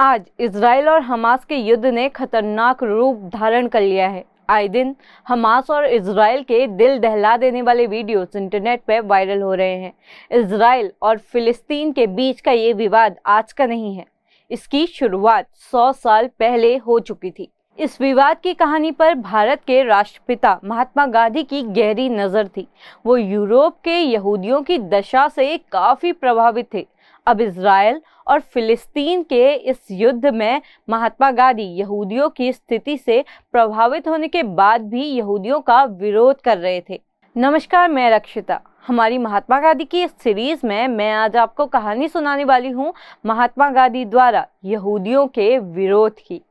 आज इजराइल और हमास के युद्ध ने खतरनाक रूप धारण कर लिया है। आए दिन हमास और इजराइल के दिल दहला देने वाले वीडियोस इंटरनेट पर वायरल हो रहे हैं। इजराइल और फिलिस्तीन के बीच का ये विवाद आज का नहीं है। इसकी शुरुआत 100 साल पहले हो चुकी थी। इस विवाद की कहानी पर भारत के राष्ट्रपिता महात्मा गांधी की गहरी नजर थी। वो यूरोप के यहूदियों की दशा से काफी प्रभावित थे। अब इजराइल और फिलिस्तीन के इस युद्ध में महात्मा गांधी यहूदियों की स्थिति से प्रभावित होने के बाद भी यहूदियों का विरोध कर रहे थे। नमस्कार, मैं रक्षिता। हमारी महात्मा गांधी की इस सीरीज में मैं आज आपको कहानी सुनाने वाली हूँ महात्मा गांधी द्वारा यहूदियों के विरोध की।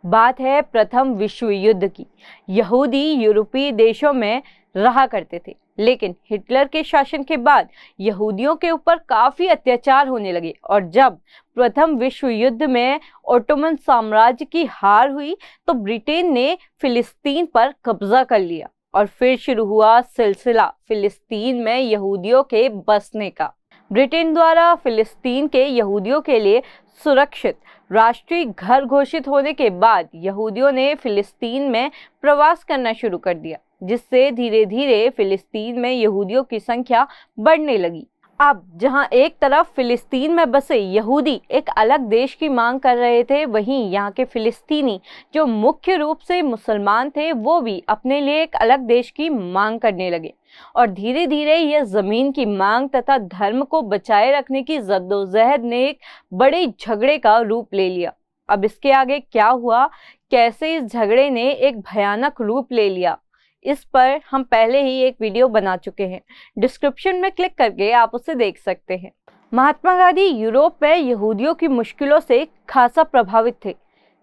बात है प्रथम विश्व युद्ध की। यहूदी यूरोपीय देशों में रहा करते थे, लेकिन हिटलर के शासन के बाद यहूदियों के ऊपर काफी अत्याचार होने लगे और जब प्रथम विश्व युद्ध में ओटोमन साम्राज्य की हार हुई तो ब्रिटेन ने फिलिस्तीन पर कब्जा कर लिया और फिर शुरू हुआ सिलसिला फिलिस्तीन में यहूदियों के बसने का। ब्रिटेन द्वारा फिलिस्तीन के यहूदियों के लिए सुरक्षित राष्ट्रीय घर घोषित होने के बाद यहूदियों ने फिलिस्तीन में प्रवास करना शुरू कर दिया, जिससे धीरे धीरे फिलिस्तीन में यहूदियों की संख्या बढ़ने लगी। अब जहां एक तरफ फिलिस्तीन में बसे यहूदी एक अलग देश की मांग कर रहे थे, वहीं यहाँ के फिलिस्तीनी जो मुख्य रूप से मुसलमान थे वो भी अपने लिए एक अलग देश की मांग करने लगे और धीरे धीरे यह जमीन की मांग तथा धर्म को बचाए रखने की जद्दोजहद ने एक बड़े झगड़े का रूप ले लिया। अब इसके आगे क्या हुआ, कैसे इस झगड़े ने एक भयानक रूप ले लिया, इस पर हम पहले ही एक वीडियो बना चुके हैं। डिस्क्रिप्शन में क्लिक करके आप उसे देख सकते हैं। महात्मा गांधी यूरोप में यहूदियों की मुश्किलों से खासा प्रभावित थे।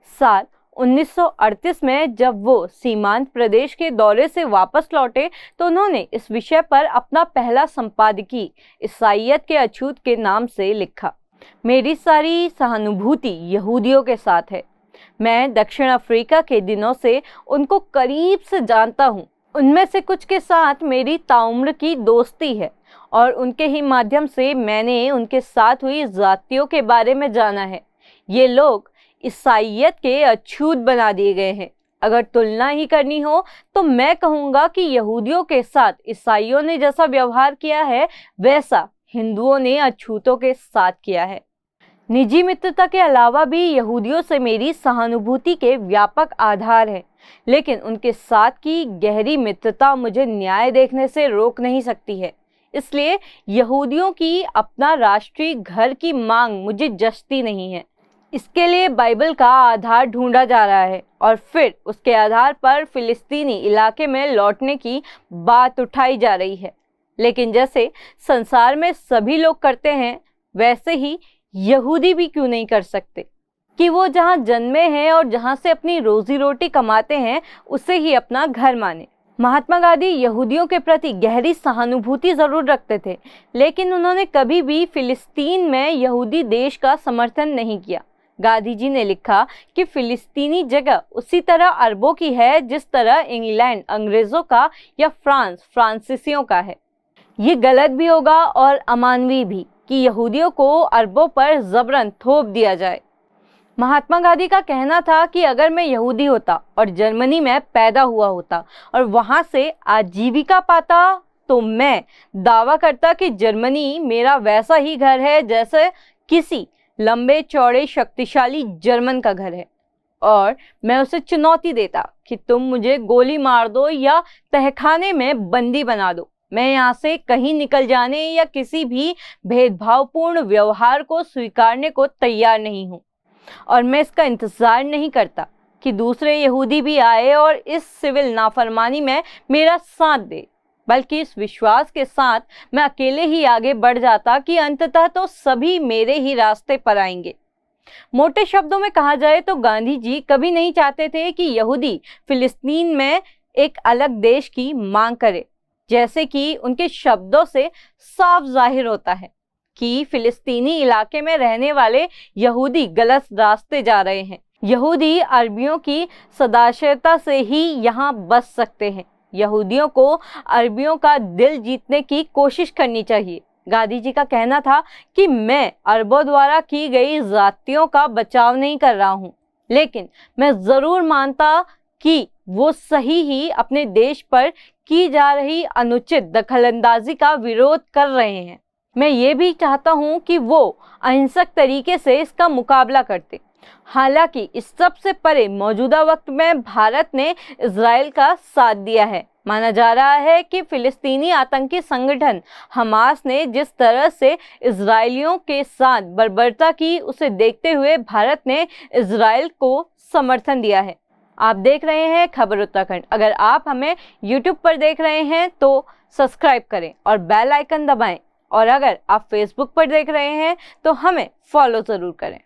साल 1938 में जब वो सीमांत प्रदेश के दौरे से वापस लौटे तो उन्होंने इस विषय पर अपना पहला संपादकीय ईसाइयत के अछूत के नाम से लिखा। मेरी सारी सहानुभूति यहूदियों के साथ है। मैं दक्षिण अफ्रीका के दिनों से उनको करीब से जानता हूँ। उनमें से कुछ के साथ मेरी ताउम्र की दोस्ती है और उनके ही माध्यम से मैंने उनके साथ हुई जातियों के बारे में जाना है। ये लोग ईसाइयत के अछूत बना दिए गए हैं। अगर तुलना ही करनी हो तो मैं कहूँगा कि यहूदियों के साथ ईसाइयों ने जैसा व्यवहार किया है वैसा हिंदुओं ने अछूतों के साथ किया है। निजी मित्रता के अलावा भी यहूदियों से मेरी सहानुभूति के व्यापक आधार हैं, लेकिन उनके साथ की गहरी मित्रता मुझे न्याय देखने से रोक नहीं सकती है। इसलिए यहूदियों की अपना राष्ट्रीय घर की मांग मुझे जचती नहीं है। इसके लिए बाइबल का आधार ढूंढा जा रहा है और फिर उसके आधार पर फिलिस्तीनी इलाके में लौटने की बात उठाई जा रही है। लेकिन जैसे संसार में सभी लोग करते हैं, वैसे ही यहूदी भी क्यों नहीं कर सकते कि वो जहाँ जन्मे हैं और जहाँ से अपनी रोजी रोटी कमाते हैं उसे ही अपना घर माने। महात्मा गांधी यहूदियों के प्रति गहरी सहानुभूति जरूर रखते थे, लेकिन उन्होंने कभी भी फिलिस्तीन में यहूदी देश का समर्थन नहीं किया। गांधी जी ने लिखा कि फिलिस्तीनी जगह उसी तरह अरबों की है जिस तरह इंग्लैंड अंग्रेजों का या फ्रांस फ्रांसीसियों का है। ये गलत भी होगा और अमानवीय भी कि यहूदियों को अरबों पर जबरन थोप दिया जाए। महात्मा गांधी का कहना था कि अगर मैं यहूदी होता और जर्मनी में पैदा हुआ होता और वहां से आजीविका पाता तो मैं दावा करता कि जर्मनी मेरा वैसा ही घर है जैसे किसी लंबे चौड़े शक्तिशाली जर्मन का घर है, और मैं उसे चुनौती देता कि तुम मुझे गोली मार दो या तहखाने में बंदी बना दो, मैं यहाँ से कहीं निकल जाने या किसी भी भेदभावपूर्ण व्यवहार को स्वीकारने को तैयार नहीं हूँ। और मैं इसका इंतजार नहीं करता कि दूसरे यहूदी भी आए और इस सिविल नाफरमानी में मेरा साथ दे, बल्कि इस विश्वास के साथ मैं अकेले ही आगे बढ़ जाता कि अंततः तो सभी मेरे ही रास्ते पर आएंगे। मोटे शब्दों में कहा जाए तो गांधी जी कभी नहीं चाहते थे कि यहूदी फिलिस्तीन में एक अलग देश की मांग करे, जैसे कि उनके शब्दों से साफ जाहिर होता है कि फिलिस्तीनी इलाके में रहने वाले यहूदी गलत रास्ते जा रहे हैं। यहूदी अरबियों की सदाशयता से ही यहाँ बस सकते हैं। यहूदियों को अरबियों का दिल जीतने की कोशिश करनी चाहिए। गांधी जी का कहना था कि मैं अरबों द्वारा की गई ज्यादतियों का बचाव नहीं कर रहा हूँ, लेकिन मैं जरूर मानता कि वो सही ही अपने देश पर की जा रही अनुचित दखलंदाजी का विरोध कर रहे हैं। मैं ये भी चाहता हूँ कि वो अहिंसक तरीके से इसका मुकाबला करते। हालांकि इस सब से परे मौजूदा वक्त में भारत ने इजराइल का साथ दिया है। माना जा रहा है कि फिलिस्तीनी आतंकी संगठन हमास ने जिस तरह से इजरायलियों के साथ बर्बरता की, उसे देखते हुए भारत ने इजराइल को समर्थन दिया है। आप देख रहे हैं खबर उत्तराखंड। अगर आप हमें YouTube पर देख रहे हैं तो सब्सक्राइब करें और बेल आइकन दबाएं, और अगर आप Facebook पर देख रहे हैं तो हमें फॉलो ज़रूर करें।